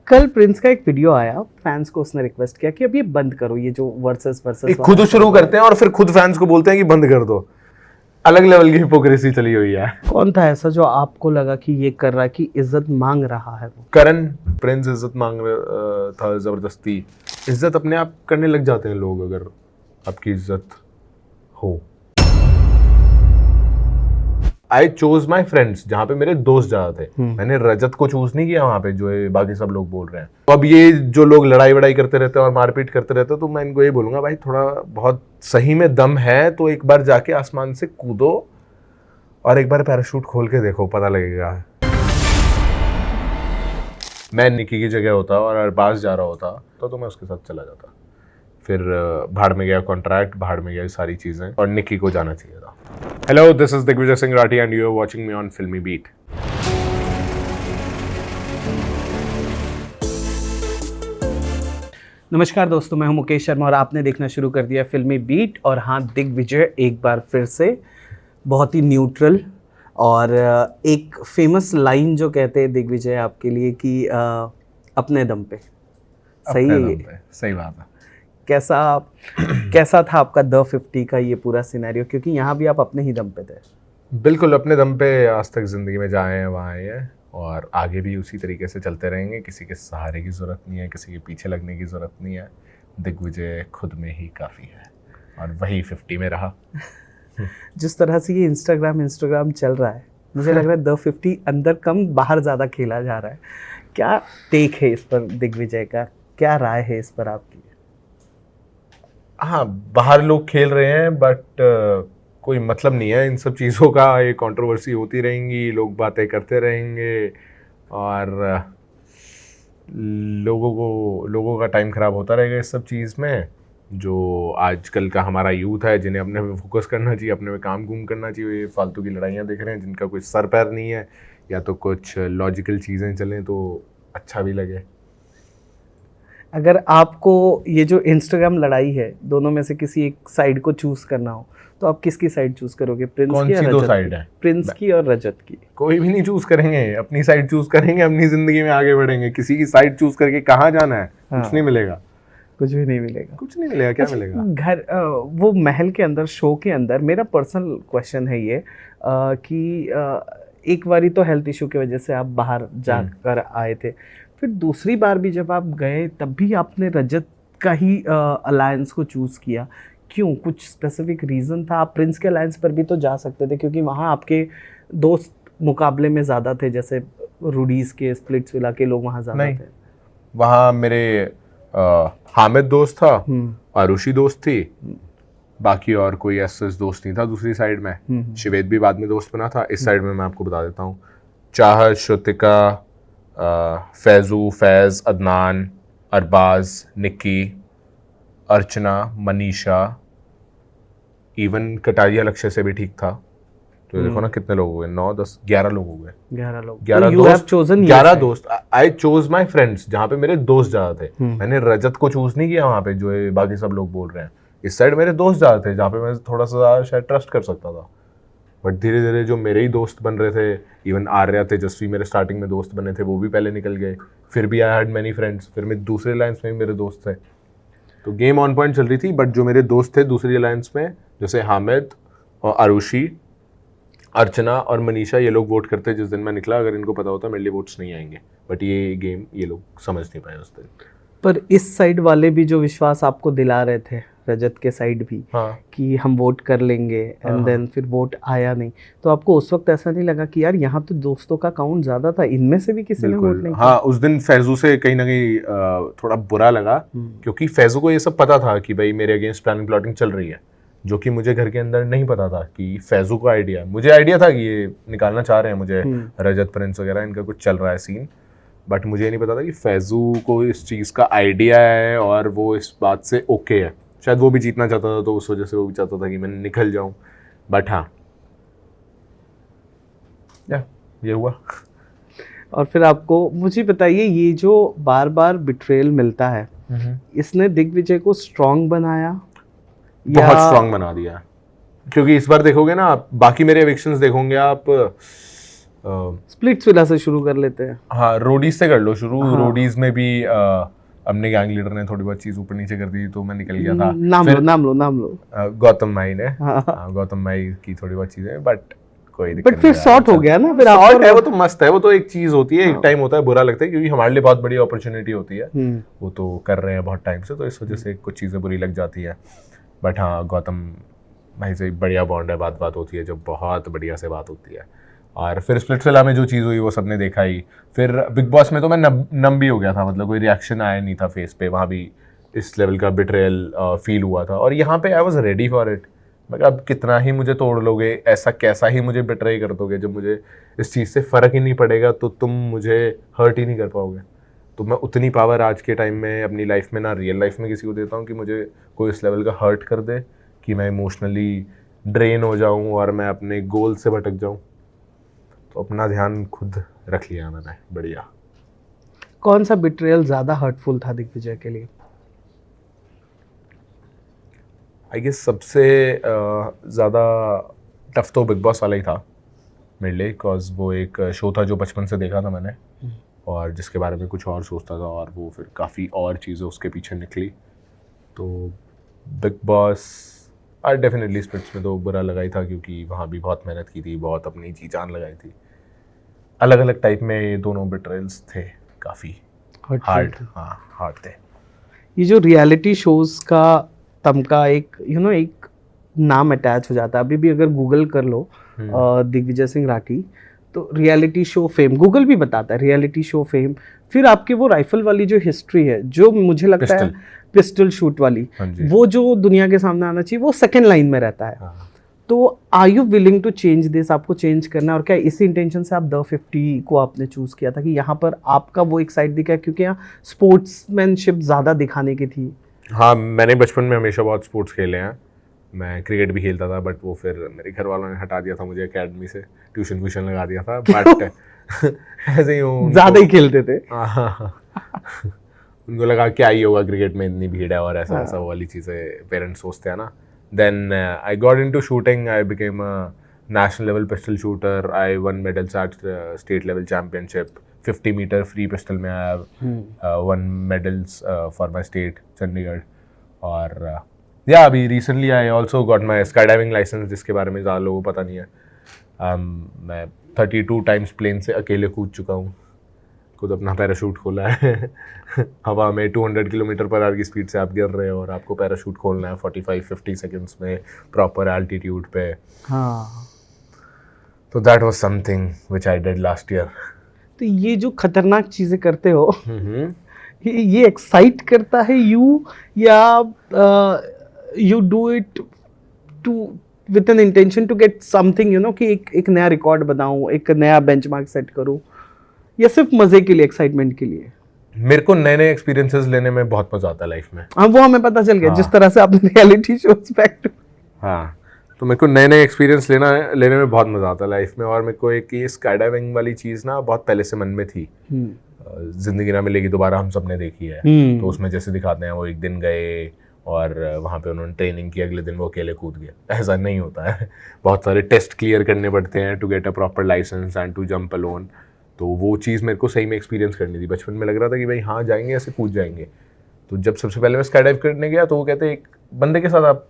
कल प्रिंस का एक वीडियो आया, फैंस को उसने रिक्वेस्ट किया कि अब ये बंद करो, ये जो वर्सेस खुद शुरू करते हैं और फिर खुद फैंस को बोलते हैं कि बंद कर दो। अलग लेवल की हिपोक्रेसी चली हुई है। कौन था ऐसा जो आपको लगा कि ये कर रहा है, कि इज्जत मांग रहा है वो? करण। प्रिंस इज्जत मांग रहा था जबरदस्ती। इज्जत अपने आप करने लग जाते हैं लोग अगर आपकी इज्जत हो। आई चोज माई फ्रेंड्स, जहाँ पे मेरे दोस्त ज्यादा थे। मैंने रजत को चूज नहीं किया वहां पे जो बाकी सब लोग बोल रहे हैं। तो अब ये जो लोग लड़ाई वड़ाई करते रहते हैं और मारपीट करते रहते हैं, तो मैं इनको ये बोलूंगा, भाई थोड़ा बहुत सही में दम है तो एक बार जाके आसमान से कूदो और एक बार पैराशूट खोल के देखो, पता लगेगा। मैं निकी की जगह होता और अरबाज जा रहा होता तो मैं उसके साथ चला जाता। फिर भाड़ में गया कॉन्ट्रैक्ट, भाड़ में गया सारी चीजें, और निकी को जाना चाहिए था। Hello, this is Digvijay Singh Rathi and you are watching me on Filmi Beat. नमस्कार दोस्तों, मैं हूं मुकेश शर्मा और आपने देखना शुरू कर दिया फिल्मी बीट। और हाँ, दिग्विजय एक बार फिर से बहुत ही न्यूट्रल, और एक फेमस लाइन जो कहते हैं दिग्विजय आपके लिए कि अपने दम पे। सही है ये? सही बात है। कैसा था आपका द 50 का ये पूरा सिनेरियो, क्योंकि यहाँ भी आप अपने ही दम पे थे? बिल्कुल अपने दम पे आज तक जिंदगी में जाए हैं, वहाँ आए हैं और आगे भी उसी तरीके से चलते रहेंगे। किसी के सहारे की ज़रूरत नहीं है, किसी के पीछे लगने की ज़रूरत नहीं है। दिग्विजय खुद में ही काफ़ी है और वही 50 में रहा। जिस तरह से ये इंस्टाग्राम चल रहा है, मुझे लग रहा है द 50 अंदर कम बाहर ज़्यादा खेला जा रहा है। क्या टेक है इस पर दिग्विजय का, क्या राय है इस पर आपकी? हाँ, बाहर लोग खेल रहे हैं बट कोई मतलब नहीं है इन सब चीज़ों का। ये कंट्रोवर्सी होती रहेंगी, लोग बातें करते रहेंगे और लोगों का टाइम ख़राब होता रहेगा इस सब चीज़ में। जो आजकल का हमारा यूथ है, जिन्हें अपने पे फोकस करना चाहिए, अपने पे काम करना चाहिए, ये फालतू की लड़ाइयाँ देख रहे हैं जिनका कोई सर पैर नहीं है, या तो कुछ लॉजिकल चीज़ें चलें तो अच्छा भी लगे। अगर आपको ये जो इंस्टाग्राम लड़ाई है, दोनों में से किसी एक साइड को चूज करना हो तो आप किसकी साइड चूज करोगे? प्रिंस की या रजत? दो साइड है, प्रिंस की और रजत की? कोई भी नहीं चूज करेंगे, अपनी साइड चूज करेंगे, अपनी जिंदगी में आगे बढ़ेंगे। किसी की साइड चूज करके कहाँ जाना है? हाँ। कुछ नहीं मिलेगा, कुछ भी नहीं मिलेगा। कुछ नहीं मिलेगा। क्या मिलेगा? घर वो महल के अंदर, शो के अंदर, मेरा पर्सनल क्वेश्चन है ये कि एक बारी तो हेल्थ इशू की वजह से आप बाहर जाकर आए थे, फिर दूसरी बार भी जब आप गए तब भी आपने रजत का ही अलायंस को चूज़ किया। क्यों? कुछ स्पेसिफिक रीज़न था? आप प्रिंस के अलायंस पर भी तो जा सकते थे, क्योंकि वहाँ आपके दोस्त मुकाबले में ज़्यादा थे, जैसे रूडीज़ के, स्प्लिट्सविला के लोग वहाँ ज़्यादा थे। वहाँ मेरे हामिद दोस्त था, आरुषि दोस्त थी, बाकी और कोई ऐसा दोस्त नहीं था। दूसरी साइड में शिवेद भी बाद में दोस्त बना था। इस साइड में मैं आपको बता देता हूँ, चाहत, श्रुतिका, फैजू, फैज़, अदनान, अरबाज, निक्की, अर्चना, मनीषा, इवन कटारिया लक्ष्य से भी ठीक था। तो देखो ना कितने लोग हो गए, 9, 10, 11 लोग हो गए। 11 दोस्त। आई चोज माई फ्रेंड्स, जहाँ पे मेरे दोस्त ज्यादा थे। मैंने रजत को चूज नहीं किया वहाँ पे जो बाकी सब लोग बोल रहे हैं। इस साइड मेरे दोस्त ज्यादा थे, जहाँ पे मैं थोड़ा सा ज्यादा शायद ट्रस्ट कर सकता था। बट धीरे धीरे जो मेरे ही दोस्त बन रहे थे, इवन आर्या, तेजस्वी मेरे स्टार्टिंग में दोस्त बने थे, वो भी पहले निकल गए। फिर भी आई हैड मेनी फ्रेंड्स। फिर मेरे दूसरे अलायंस में भी मेरे दोस्त थे, तो गेम ऑन पॉइंट चल रही थी। बट जो मेरे दोस्त थे दूसरी अलायंस में, जैसे हामिद और आरुषि, अर्चना और मनीषा, ये लोग वोट करते जिस दिन मैं निकला। अगर इनको पता होता मेरे लिए वोट्स नहीं आएंगे, बट ये गेम ये लोग समझ नहीं पाए उस दिन। पर इस साइड वाले भी जो विश्वास आपको दिला रहे थे, रजत के साइड भी, हाँ, कि हम वोट कर लेंगे, एंड देन फिर वोट आया नहीं, तो आपको उस वक्त ऐसा नहीं लगा कि यार यहाँ तो दोस्तों का काउंट ज्यादा था, इनमें से भी किसी ने वोट नहीं? हाँ, उस दिन फैजू से कहीं ना कहीं थोड़ा बुरा लगा, क्योंकि फैजू को ये सब पता था कि भाई मेरे अगेंस्ट प्लानिंग प्लॉटिंग चल रही है, जो कि मुझे घर के अंदर नहीं पता था कि फैजू को आइडिया। मुझे आइडिया था कि ये निकालना चाह रहे हैं मुझे, रजत, प्रिंस वगैरह, इनका कुछ चल रहा है सीन। बट मुझे ये नहीं पता था कि फैजू को इस चीज़ का आइडिया है और वो इस बात से ओके है। शायद वो भी जीतना चाहता था, तो उस वजह से वो भी चाहता था कि मैं निकल जाऊं। बट हाँ, ये हुआ। और फिर आपको मुझे बताइए, ये जो बार बार बिट्रेल मिलता है, इसने दिग्विजय को स्ट्रांग बनाया? बहुत स्ट्रांग बना दिया, क्योंकि इस बार देखोगे ना आप, बाकी मेरे एविक्शंस देखोगे आप, स्प्लिट्स विला से शुरू कर लेते हैं। हाँ, रोडीज से कर लो शुरू। रोडीज में भी अपने गैंग लीडर ने थोड़ी बहुत चीज ऊपर नीचे कर दी तो मैं निकल गया था। नाम लो। गौतम भाई ने, गौतम भाई की थोड़ी बहुत चीजें, बट कोई दिक्कत बट फिर नहीं शॉर्ट हो गया ना, फिर शॉर्ट है वो तो मस्त है, वो तो एक चीज होती है, एक टाइम होता है बुरा लगता है क्योंकि हमारे लिए बहुत बड़ी अपॉर्चुनिटी होती है, वो तो कर रहे हैं बहुत टाइम से, तो इस वजह से कुछ चीजें बुरी लग जाती है। बट हाँ, गौतम भाई से बढ़िया बॉन्ड है, बात होती है, जब बहुत बढ़िया से बात होती है। और फिर स्प्लिट्सविला में जो चीज़ हुई वो सबने देखा ही। फिर बिग बॉस में तो मैं नम भी हो गया था, मतलब कोई रिएक्शन आया नहीं था फेस पे, वहाँ भी इस लेवल का बिट्रेयल फील हुआ था। और यहाँ पे I was ready for it. मैं अब कितना ही मुझे तोड़ लोगे, ऐसा कैसा ही मुझे बिट्रे कर दोगे, जब मुझे इस चीज़ से फ़र्क ही नहीं पड़ेगा तो तुम मुझे हर्ट ही नहीं कर पाओगे। तो मैं उतनी पावर आज के टाइम में अपनी लाइफ में, ना रियल लाइफ में किसी को देता हूँ कि मुझे कोई इस लेवल का हर्ट कर दे कि मैं इमोशनली ड्रेन हो जाऊँ और मैं अपने गोल से भटक जाऊँ। तो अपना ध्यान खुद रख लिया मैंने, बढ़िया। कौन सा बिट्रेयल ज़्यादा हर्टफुल था दिग्विजय के लिए? आई गेस सबसे ज़्यादा टफ तो बिग बॉस वाला ही था मेरे लिए, बिकॉज वो एक शो था जो बचपन से देखा था मैंने और जिसके बारे में कुछ और सोचता था, और वो फिर काफ़ी और चीज़ें उसके पीछे निकली। तो बिग बॉस डेफिनेटली स्प्लिट्स में तो बुरा लगा ही था क्योंकि वहाँ भी बहुत मेहनत की थी, बहुत अपनी जी जान लगाई थी। अलग अलग टाइप में ये दोनों बिट्रेल्स थे, काफ़ी हार्ड, हाँ हार्ड थे। ये जो रियलिटी शोज़ का तमका एक एक नाम अटैच हो जाता है। अभी भी अगर गूगल कर लो दिग्विजय सिंह राठी, तो रियलिटी शो फेम गूगल भी बताता है, रियलिटी शो फेम। फिर आपके वो राइफल वाली जो हिस्ट्री है, जो मुझे लगता है पिस्टल शूट वाली, वो जो दुनिया के सामने आना चाहिए, वो सेकंड लाइन में रहता है। तो are you willing to change this? आपको चेंज करना है, और क्या इसी इंटेंशन से आप द 50 को आपने चूज किया था कि यहाँ पर आपका वो एक साइड दिखा, क्योंकि यहाँ स्पोर्ट्समैनशिप ज़्यादा दिखाने की थी? हाँ, मैंने बचपन में हमेशा बहुत स्पोर्ट्स खेले हैं। मैं क्रिकेट भी खेलता था, बट वो फिर मेरे घर वालों ने हटा दिया था मुझे एकेडमी से, ट्यूशन लगा दिया था। बट ऐसे ही हूँ, ज़्यादा ही खेलते थे। उनको लगा क्या ही होगा, क्रिकेट में इतनी भीड़ है और ऐसा ऐसा वाली चीज़ें पेरेंट्स सोचते हैं ना। Then I got into shooting. I became a national level pistol shooter. I won medals at state level championship. 50 meter free pistol में I have won medals for my state, Chandigarh. और yeah, अभी recently I also got my skydiving license, जिसके बारे में ज़्यादा लोगों को पता नहीं है। मैं 32 times plane से अकेले कूद चुका हूँ, खुद अपना पैराशूट खोला है। हवा में 200 किलोमीटर पर आवर की स्पीड से आप गिर रहे हो और आपको पैराशूट खोलना है 45-50 सेकंड्स में प्रॉपर एल्टीट्यूड पे। हाँ, तो that was something which I did last year. तो ये जो खतरनाक चीज़ें करते हो, ये एक्साइट करता है यू, या you do it to with an intention to get something, कि एक नया रिकॉर्ड बनाऊं, एक नया बेंचमार्क सेट करूं, या सिर्फ मजे के लिए, एक्साइटमेंट के लिए? मेरे को नए नए एक्सपीरियंसेस लेने में बहुत मजा आता है लाइफ में। हाँ, वो हमें पता चल गया। जिस तरह से आपने रियलिटी शोज बैक। हाँ, तो मेरे को नए नए एक्सपीरियंस लेने में बहुत मजा आता है लाइफ में। और मेरे को एक ये स्काई डाइविंग वाली चीज़ ना बहुत पहले से मन में थी। जिंदगी ना मिलेगी दोबारा हम सबने देखी है। तो उसमें जैसे दिखाते हैं वो एक दिन गए और वहाँ पे उन्होंने ट्रेनिंग की, अगले दिन वो अकेले कूद गया। ऐसा नहीं होता है, बहुत सारे टेस्ट क्लियर करने पड़ते हैं to get a proper licence and to jump alone. तो वो चीज़ मेरे को सही में एक्सपीरियंस करनी थी। बचपन में लग रहा था कि भाई हाँ जाएंगे, ऐसे कूद जाएंगे। तो जब सबसे पहले मैं स्काई डाइव करने गया तो वो कहते एक बंदे के साथ आप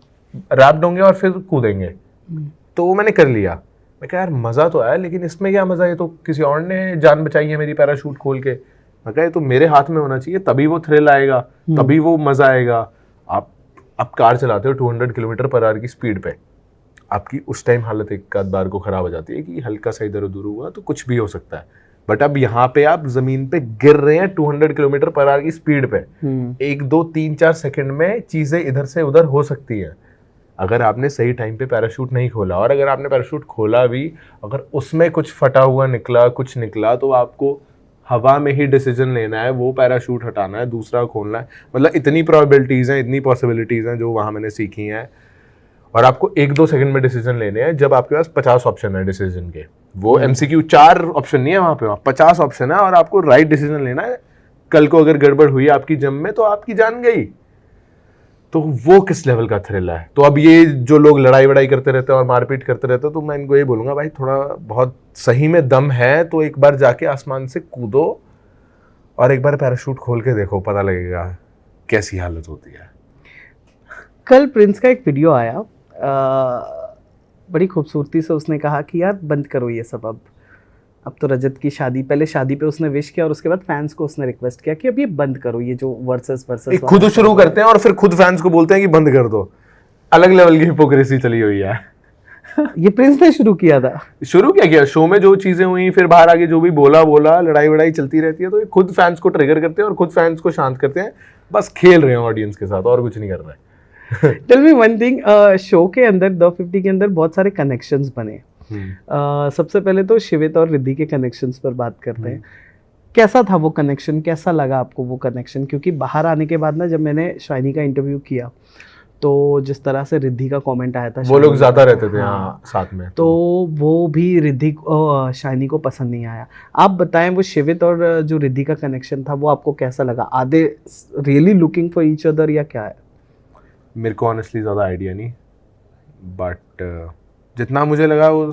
रैप्ड होंगे और फिर कूदेंगे। तो वो मैंने कर लिया। मैं कहा यार मज़ा तो आया, लेकिन इसमें क्या मज़ा है, तो किसी और ने जान बचाई है मेरी पैराशूट खोल के। मैं कहा तो मेरे हाथ में होना चाहिए, तभी वो थ्रिल आएगा, तभी वो मज़ा आएगा। आप कार चलाते हो 200 किलोमीटर पर आवर की स्पीड पे, आपकी उस टाइम हालत एक आध बार को ख़राब हो जाती है कि हल्का सा इधर उधर हुआ तो कुछ भी हो सकता है। बट अब यहाँ पे आप ज़मीन पे गिर रहे हैं 200 किलोमीटर पर आवर की स्पीड पे, 1, 2, 3, 4 सेकंड में चीज़ें इधर से उधर हो सकती हैं अगर आपने सही टाइम पे पैराशूट नहीं खोला। और अगर आपने पैराशूट खोला भी, अगर उसमें कुछ फटा हुआ निकला, कुछ निकला, तो आपको हवा में ही डिसीजन लेना है, वो पैराशूट हटाना है, दूसरा खोलना है। मतलब इतनी प्रोबेबिलिटीज़ हैं, इतनी पॉसिबिलिटीज़ हैं जो वहाँ मैंने सीखी हैं। और आपको 1-2 सेकंड में डिसीजन लेने हैं, जब आपके पास 50 ऑप्शन है डिसीजन के। वो MCQ 4 ऑप्शन नहीं है वहाँ पे, वहाँ 50 ऑप्शन है और आपको राइट डिसीजन लेना है। कल को अगर गड़बड़ हुई आपकी जंप में तो आपकी जान गई। तो वो किस लेवल का थ्रिल है। तो अब ये जो लोग लड़ाई वड़ाई करते रहते हैं और मारपीट करते रहते हैं, तो मैं इनको ये बोलूंगा भाई थोड़ा बहुत सही में दम है तो एक बार जाके आसमान से कूदो और एक बार पैराशूट खोल के देखो, पता लगेगा कैसी हालत होती है। कल प्रिंस का एक वीडियो आया, बड़ी खूबसूरती से उसने कहा कि यार बंद करो ये सब, अब तो रजत की शादी, पहले शादी पे उसने विश किया और उसके बाद फैंस को उसने रिक्वेस्ट किया कि अब ये बंद करो, ये जो वर्सेस खुद शुरू करते हैं और फिर खुद फैंस को बोलते हैं कि बंद कर दो। अलग लेवल की हिपोक्रेसी चली हुई है। ये प्रिंस ने शुरू किया था। शुरू क्या किया, शो में जो चीजें हुई, फिर बाहर आके जो भी बोला, लड़ाई वड़ाई चलती रहती है, तो ये खुद फैंस को ट्रिगर करते हैं और खुद फैंस को शांत करते हैं। बस खेल रहे हैं ऑडियंस के साथ और कुछ नहीं कर रहे। Tell me one thing, show के अंदर द 50 के अंदर बहुत सारे कनेक्शंस बने। सबसे पहले तो शिवित और रिद्धि के कनेक्शंस पर बात करते हैं। कैसा था वो कनेक्शन, कैसा लगा आपको वो कनेक्शन? क्योंकि बाहर आने के बाद ना, जब मैंने शाइनी का इंटरव्यू किया तो जिस तरह से रिद्धि का कमेंट आया था, वो लोग ज्यादा रहते थे यहाँ साथ में, तो वो भी रिद्धि शाइनी को पसंद नहीं आया। आप बताएं वो शिवित और जो रिद्धि का कनेक्शन था वो आपको कैसा लगा? Are they really looking for each other या क्या है? मेरे को ऑनेस्टली ज़्यादा आइडिया नहीं, बट जितना मुझे लगा वो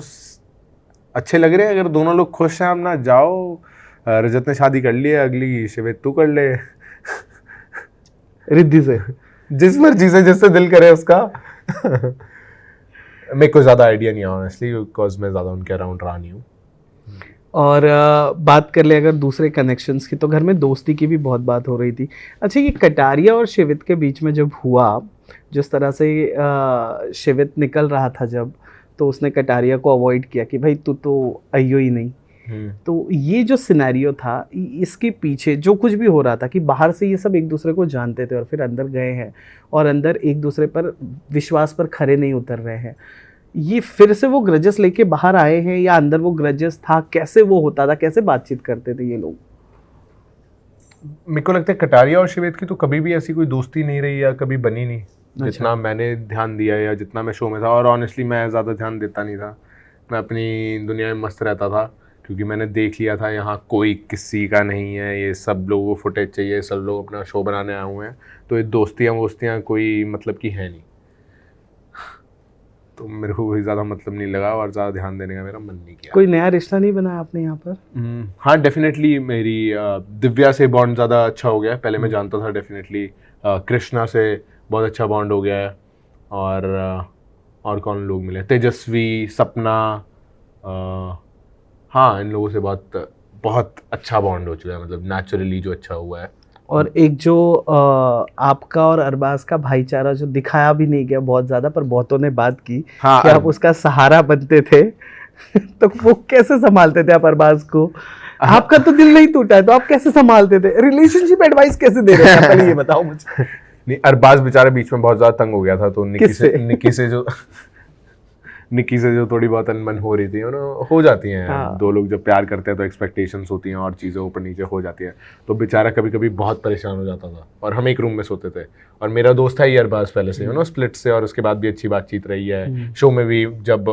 अच्छे लग रहे हैं। अगर दोनों लोग खुश हैं, अब ना जाओ, रजत ने शादी कर ली है, अगली शिवित तू कर ले रिद्धि से, जिस मर्जी से, जिससे दिल करे उसका। मेरे को ज़्यादा आइडिया नहीं है ऑनेस्टली, बिकॉज मैं ज़्यादा उनके अराउंड रहा नहीं हूँ। और बात कर ले अगर दूसरे कनेक्शंस की, तो घर में दोस्ती की भी बहुत बात हो रही थी। अच्छा, ये कटारिया और शिवित के बीच में जब हुआ, जिस तरह से शिवित निकल रहा था जब, तो उसने कटारिया को अवॉइड किया कि भाई तू तो आइयो ही नहीं। तो ये जो सिनेरियो था, इसके पीछे जो कुछ भी हो रहा था कि बाहर से ये सब एक दूसरे को जानते थे और फिर अंदर गए हैं और अंदर एक दूसरे पर विश्वास पर खरे नहीं उतर रहे हैं, ये फिर से वो ग्रजेस लेके बाहर आए हैं या अंदर वो ग्रजेस था? कैसे वो होता था, कैसे बातचीत करते थे ये लोग? मेरे को लगता है कटारिया और शिवेत की तो कभी भी ऐसी कोई दोस्ती नहीं रही या कभी बनी नहीं। जितना मैंने ध्यान दिया या जितना मैं शो में था, और ऑनेस्टली मैं ज़्यादा ध्यान देता नहीं था, मैं अपनी दुनिया में मस्त रहता था, क्योंकि मैंने देख लिया था यहाँ कोई किसी का नहीं है, ये सब लोगों को फुटेज चाहिए, सब लोग अपना शो बनाने आए हुए हैं, तो ये दोस्तियाँ कोई मतलब की है नहीं। तो मेरे को कोई ज़्यादा मतलब नहीं लगा और ज़्यादा ध्यान देने का मेरा मन नहीं किया। कोई नया रिश्ता नहीं बनाया आपने यहाँ पर? हाँ, डेफिनेटली मेरी दिव्या से बॉन्ड ज़्यादा अच्छा हो गया है। पहले मैं जानता था, डेफिनेटली कृष्णा से बहुत अच्छा बॉन्ड हो गया है। और कौन लोग मिले, तेजस्वी, सपना, हाँ, इन लोगों से बहुत अच्छा बॉन्ड हो चुका है, मतलब नेचुरली जो अच्छा हुआ है। और एक जो आपका और अरबाज का भाईचारा जो दिखाया भी नहीं गया बहुत ज़्यादा, पर बहुतों ने बात की कि आप उसका सहारा बनते थे तो वो कैसे संभालते थे आप अरबाज को? आपका तो दिल नहीं टूटा है, तो आप कैसे संभालते थे? रिलेशनशिप एडवाइस कैसे दे रहे थे, पहले ये बताओ मुझे। नहीं, अरबाज बेचारा बीच में बहुत ज़्यादा तंग हो गया था, तो निक्की से जो थोड़ी बहुत अनबन हो रही थी, हो जाती हैं। हाँ। दो लोग जब प्यार करते हैं तो एक्सपेक्टेशंस होती हैं और चीज़ें ऊपर नीचे हो जाती हैं, तो बेचारा कभी कभी बहुत परेशान हो जाता था। और हम एक रूम में सोते थे, और मेरा दोस्त था ही अरबाज पहले से, स्प्लिट से, और उसके बाद भी अच्छी बातचीत रही है। शो में भी जब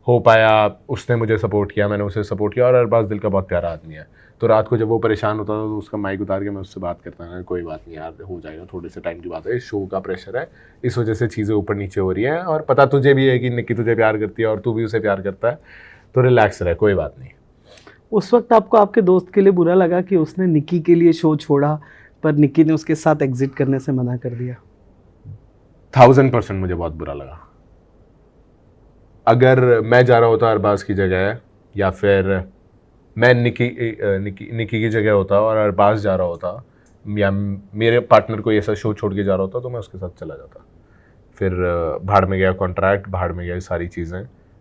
हो पाया उसने मुझे सपोर्ट किया, मैंने उसे सपोर्ट किया, और अरबाज दिल का बहुत प्यारा आदमी है। तो रात को जब वो परेशान होता था तो उसका माइक उतार के मैं उससे बात करता था, कोई बात नहीं यार, हो जाएगा, थोड़े से टाइम की बात है, शो का प्रेशर है, इस वजह से चीज़ें ऊपर नीचे हो रही हैं, और पता तुझे भी है कि निक्की तुझे प्यार करती है और तू भी उसे प्यार करता है, तो रिलैक्स रहे, कोई बात नहीं। उस वक्त आपको आपके दोस्त के लिए बुरा लगा कि उसने निक्की के लिए शो छोड़ा, पर निक्की ने उसके साथ एग्जिट करने से मना कर दिया? 1000% मुझे बहुत बुरा लगा। अगर मैं जा रहा होता अरबाज की जगह, या फिर मैं निक्की की जगह होता और अरबाज जा रहा होता, या मेरे पार्टनर कोई ऐसा शो छोड़ के जा रहा होता, तो मैं उसके साथ चला जाता। फिर भाड़ में गया कॉन्ट्रैक्ट, भाड़ में गया सारी चीज़ें।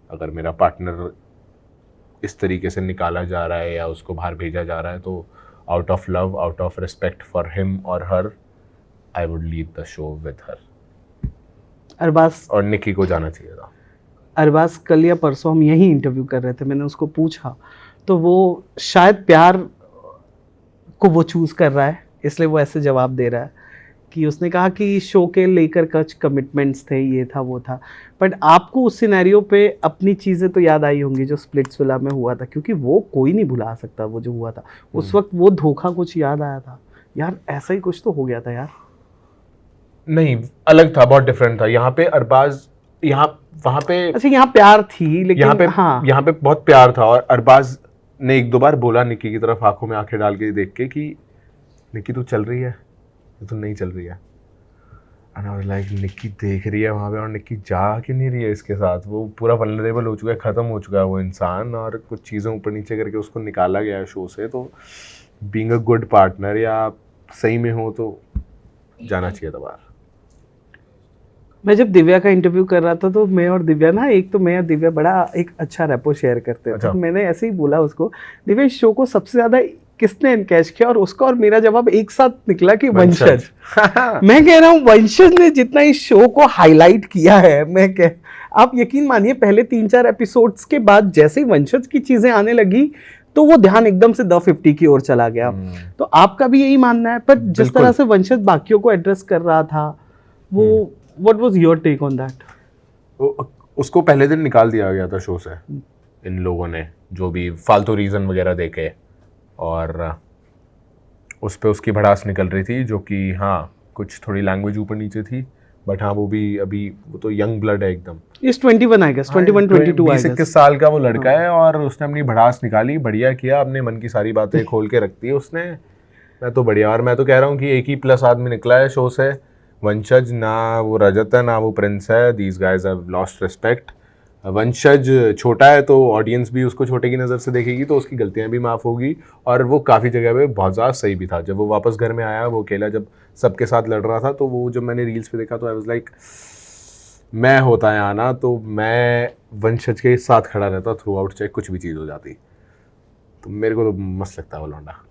अगर मेरा पार्टनर इस तरीके से निकाला जा रहा है या उसको बाहर भेजा जा रहा है, तो out of love, out of respect for him और her, I would leave the show with her. Arbaaz और निक्की को जाना चाहिए था। अरबाज कल या परसों हम यही इंटरव्यू कर रहे थे, मैंने उसको पूछा, तो वो शायद प्यार को वो चूज़ कर रहा है, इसलिए वो ऐसे जवाब दे रहा है कि उसने कहा कि शो के लेकर कुछ कमिटमेंट्स थे, ये था वो था। बट आपको उस सिनेरियो पे अपनी चीज़ें तो याद आई होंगी जो स्प्लिट्सविला में हुआ था, क्योंकि वो कोई नहीं भुला सकता वो जो हुआ था उस वक्त। वो धोखा कुछ याद आया था, यार ऐसा ही कुछ तो हो गया था यार। नहीं, अलग था, बहुत डिफरेंट था। यहाँ पे अरबाज, वहाँ पे, अच्छा यहाँ प्यार थी लेकिन यहाँ पे बहुत प्यार था। और अरबाज ने एक दो बार बोला निक्की की तरफ आंखों में आंखें डाल के देख के कि निक्की तू चल रही है, तो नहीं चल रही है। And I was like Nikki देख रही है वहाँ पे और निक्की जा क्यों नहीं रही है इसके साथ? वो पूरा वल्नरेबल हो चुका है, ख़त्म हो चुका है वो इंसान, और कुछ चीज़ें ऊपर नीचे करके उसको निकाला गया है शो से। तो बीइंग अ गुड पार्टनर या सही में हो तो जाना चाहिए था बाहर। मैं जब दिव्या का इंटरव्यू कर रहा था तो मैं और दिव्या ना, एक तो मैं और दिव्या बड़ा एक अच्छा रैपो शेयर करते थे। अच्छा। तो मैंने ऐसे ही बोला उसको, दिव्या इस शो को सबसे ज्यादा किसने एनकैश किया? और उसका और मेरा जवाब एक साथ निकला कि वंशज। मैं कह रहा हूँ वंशज ने जितना इस शो को हाईलाइट किया है, आप यकीन मानिए पहले 3-4 एपिसोड्स के बाद जैसे ही वंशज की चीजें आने लगी तो वो ध्यान एकदम से द 50 की ओर चला गया। तो आपका भी यही मानना है? पर जिस तरह से वंशज बाकियों को एड्रेस कर रहा था, वो what was your take on that? उसको पहले दिन निकाल दिया गया था शो से इन लोगों ने, जो भी फालतू रीज़न वगैरह देके, और उस पे उसकी भड़ास निकल रही थी, जो कि हाँ कुछ थोड़ी लैंग्वेज ऊपर नीचे थी, बट हाँ वो भी अभी, वो तो यंग ब्लड है एकदम। इस 21 आई गेस, 21-22 आई गेस। 21 साल का वो लड़का है और उसने अपनी भड़ास निकाली, बढ़िया किया, अपने मन की सारी बातें खोल के रख दी उसने। मैं तो बढ़िया, और मैं तो कह रहा हूँ कि एक ही प्लस आदमी निकला है शो से, वंशज। ना वो रजत है ना वो प्रिंस है, these guys have lost respect. वंशज छोटा है तो ऑडियंस भी उसको छोटे की नज़र से देखेगी, तो उसकी गलतियां भी माफ़ होगी। और वो काफ़ी जगह पे बहुत ज़्यादा सही भी था। जब वो वापस घर में आया, वो अकेला जब सबके साथ लड़ रहा था, तो वो जब मैंने रील्स पे देखा तो आई वाज लाइक, मैं होता है आना तो मैं वंशज के साथ खड़ा रहता थ्रू आउट, चाहे कुछ भी चीज़ हो जाती। तो मेरे को तो मस्त लगता है वो लौंडा।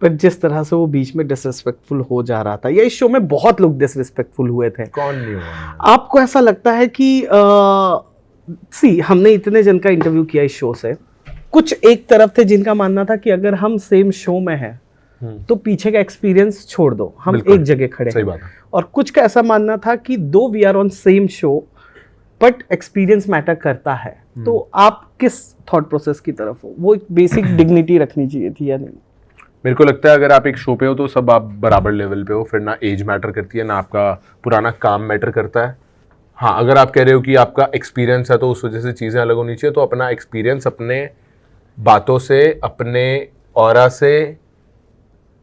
पर जिस तरह से वो बीच में डिसरिस्पेक्टफुल हो जा रहा था, या इस शो में बहुत लोग डिसरिस्पेक्टफुल हुए थे, कौन नहीं हुआ? आपको ऐसा लगता है कि हमने इतने जन का इंटरव्यू किया इस शो से, कुछ एक तरफ थे जिनका मानना था कि अगर हम सेम शो में हैं तो पीछे का एक्सपीरियंस छोड़ दो, हम एक जगह खड़े सही हैं। बात है। और कुछ का ऐसा मानना था कि though we are on same show but experience matter करता है। तो आप किस थॉट प्रोसेस की तरफ हो? वो एक बेसिक डिग्निटी रखनी चाहिए थी या नहीं? मेरे को लगता है अगर आप एक शो पे हो तो सब आप बराबर लेवल पे हो, फिर ना एज मैटर करती है ना आपका पुराना काम मैटर करता है। हाँ, अगर आप कह रहे हो कि आपका एक्सपीरियंस है तो उस वजह से चीज़ें अलग होनी चाहिए, तो अपना एक्सपीरियंस अपने बातों से, अपने ऑरा से,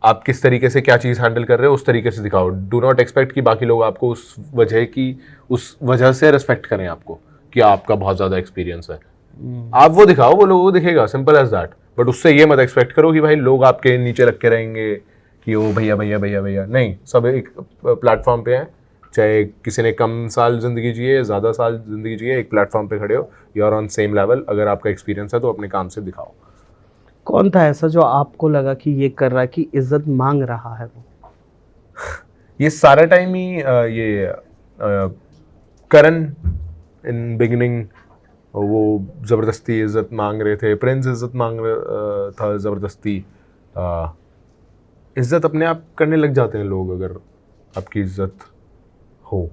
आप किस तरीके से क्या चीज़ हैंडल कर रहे हो उस तरीके से दिखाओ। डू नॉट एक्सपेक्ट कि बाकी लोग आपको उस वजह से रेस्पेक्ट करें आपको, कि आपका बहुत ज़्यादा एक्सपीरियंस है। आप वो दिखाओ, वो लोगों को दिखेगा, सिंपल एज दैट। बट उससे ये मत एक्सपेक्ट करो कि भाई लोग आपके नीचे रख के रहेंगे कि ओ भैया भैया भैया भैया। नहीं, सब एक प्लेटफॉर्म पे हैं, चाहे किसी ने कम साल ज़िंदगी जिए, ज़्यादा साल ज़िंदगी जिए, एक प्लेटफॉर्म पे खड़े हो, you are on same level. अगर आपका एक्सपीरियंस है तो अपने काम से दिखाओ। कौन था ऐसा जो आपको लगा कि ये कर रहा है, कि इज्जत मांग रहा है वो? ये सारा time he Karan in beginning वो ज़बरदस्ती इज्जत मांग रहे थे, प्रिंस इज्जत मांग रहा था ज़बरदस्ती। इज्जत अपने आप करने लग जाते हैं लोग, अगर आपकी इज्जत हो,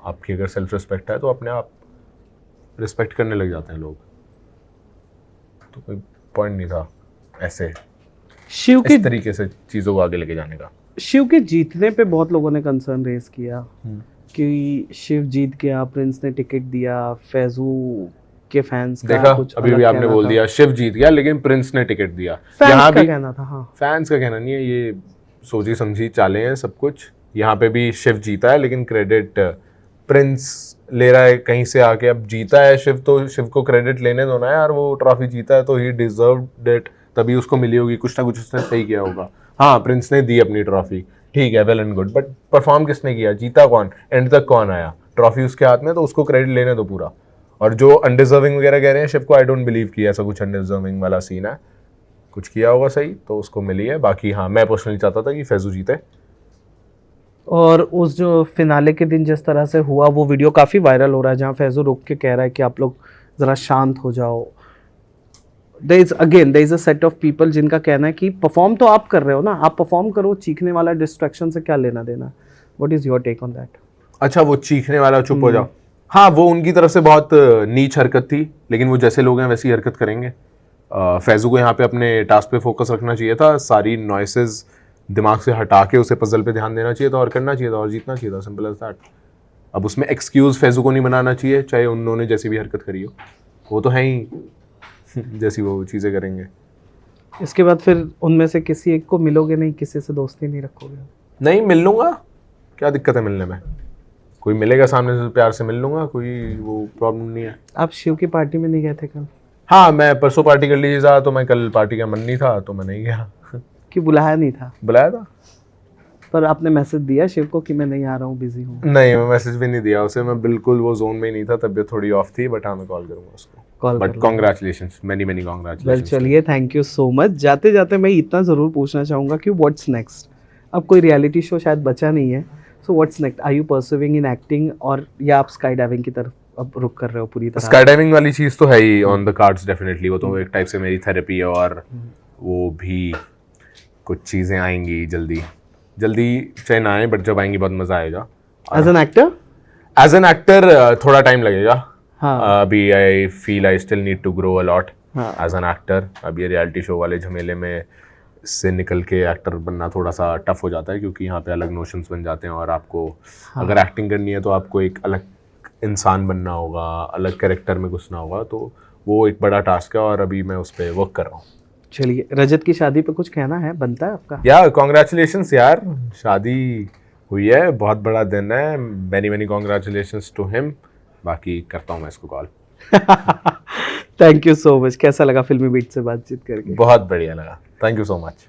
आपकी अगर सेल्फ रिस्पेक्ट है तो अपने आप रिस्पेक्ट करने लग जाते हैं लोग। तो कोई पॉइंट नहीं था ऐसे शिव के इस तरीके से चीज़ों को आगे लेके जाने का। शिव के जीतने पे बहुत लोगों ने कंसर्न रेज किया कि शिव जीत गया, प्रिंस ने टिकट दिया, फैजू के फैंस का देखा, कुछ अभी अलग भी आपने कहना बोल था। दिया शिव जीत गया लेकिन प्रिंस ने टिकट दिया। फैंस यहाँ का भी कहना था। हाँ, फैंस का कहना नहीं है, ये सोची समझी चालें हैं सब कुछ। यहाँ पे भी शिव जीता है लेकिन क्रेडिट प्रिंस ले रहा है कहीं से आके। अब जीता है शिव तो शिव को क्रेडिट लेने दो ना यार, वो ट्रॉफी जीता है तो ही डिजर्व्ड इट, तभी उसको मिली होगी, कुछ ना कुछ उसने सही किया होगा। हाँ, प्रिंस ने दी अपनी ट्रॉफी, ठीक है, well and good, but perform किसने किया? जीता कौन? एंड तक कौन आया? ट्रॉफी उसके हाथ में, तो उसको क्रेडिट लेने दो पूरा। और जो अनडिजर्विंग वगैरह कह रहे हैं शिव को, आई डोंट बिलीव कि ऐसा कुछ अनडिजर्विंग वाला सीन है। कुछ किया होगा सही तो उसको मिली है। बाकी हाँ, मैं पर्सनली चाहता था कि फैजू जीते। और उस जो फिनाले के दिन जिस तरह से हुआ, वो वीडियो काफ़ी वायरल हो रहा है जहाँ फैजू रुक के कह रहा है कि आप लोग ज़रा शांत हो जाओ। There is a set of people जिनका कहना है कि परफॉर्म तो आप कर रहे हो ना, आप परफॉर्म करो, चीखने वाला डिस्ट्रैक्शन से क्या लेना देना। What is your take on that? अच्छा, वो चीखने वाला चुप हो जाओ, हाँ वो उनकी तरफ से बहुत नीच हरकत थी, लेकिन वो जैसे लोग हैं वैसी हरकत करेंगे। फैजू को यहाँ पे अपने टास्क पे फोकस रखना चाहिए था। सारी नॉइसेस दिमाग से हटा के उसे पजल पे ध्यान देना चाहिए था और करना चाहिए था और जीतना चाहिए था, सिंपल एज दैट। अब उसमें एक्सक्यूज फैजू को नहीं बनाना चाहिए, चाहे उन्होंने जैसी भी हरकत करी हो, वो तो है ही जैसी वो चीज़ें करेंगे। इसके बाद फिर उनमें से किसी एक को मिलोगे नहीं, किसी से दोस्ती नहीं रखोगे? नहीं, मिल लूँगा, क्या दिक्कत है मिलने में, कोई मिलेगा सामने से प्यार से मिल लूँगा, कोई वो प्रॉब्लम नहीं है। आप शिव की पार्टी में नहीं गए थे कल? हाँ, मैं परसों पार्टी कर लीजिए था, तो मैं कल पार्टी का मन नहीं था तो मैं नहीं गया। कि बुलाया नहीं था? बुलाया था, पर आपने मैसेज दिया शिव को कि मैं नहीं आ रहा हूँ, बिजी हूँ? नहीं, मैं मैसेज भी नहीं दिया उसे, मैं बिल्कुल वो जोन में ही नहीं था, तबीयत थोड़ी ऑफ थी, बट हाँ मैं कॉल करूँगा उसको। Call but congratulations, many many well congratulations. चलिए, थैंक यू सो मच। जाते जाते मैं इतना ज़रूर पूछना चाहूँगा कि व्हाट्स नेक्स्ट? अब कोई रियलिटी शो शायद बचा नहीं है, so what's next? Are you perceiving in acting, और या आप स्काई डाइविंग की तरफ अब रुक कर रहे हो पूरी तरह? स्काई डाइविंग वाली चीज़ तो है ही ऑन द कार्ड्स डेफिनेटली, वो तो एक टाइप से मेरी थेरेपी है, और वो भी कुछ चीज़ें आएंगी जल्दी जल्दी, चाहे ना आए बट जब आएंगी बहुत मज़ा आएगा। As an actor? As an actor थोड़ा टाइम लगेगा। हाँ। अभी I feel I still need to grow a lot हाँ। As an actor. अब ये रियलिटी शो वाले झमेले में से निकल के एक्टर बनना थोड़ा सा टफ हो जाता है, क्योंकि यहाँ पे अलग नोशंस बन जाते हैं, और आपको अगर एक्टिंग करनी है तो आपको एक अलग इंसान बनना होगा, अलग कैरेक्टर में घुसना होगा, तो वो एक बड़ा टास्क है, और अभी मैं उस पर वर्क कर रहा हूँ। चलिए, रजत की शादी पे कुछ कहना है, बनता है आपका? यार कॉन्ग्रेचुलेशंस यार, शादी हुई है, बहुत बड़ा दिन है, many many congratulations to him. बाकी करता हूँ मैं इसको call. Thank you so much. कैसा लगा फिल्मी बीट से बातचीत करके? बहुत बढ़िया लगा, थैंक यू सो मच।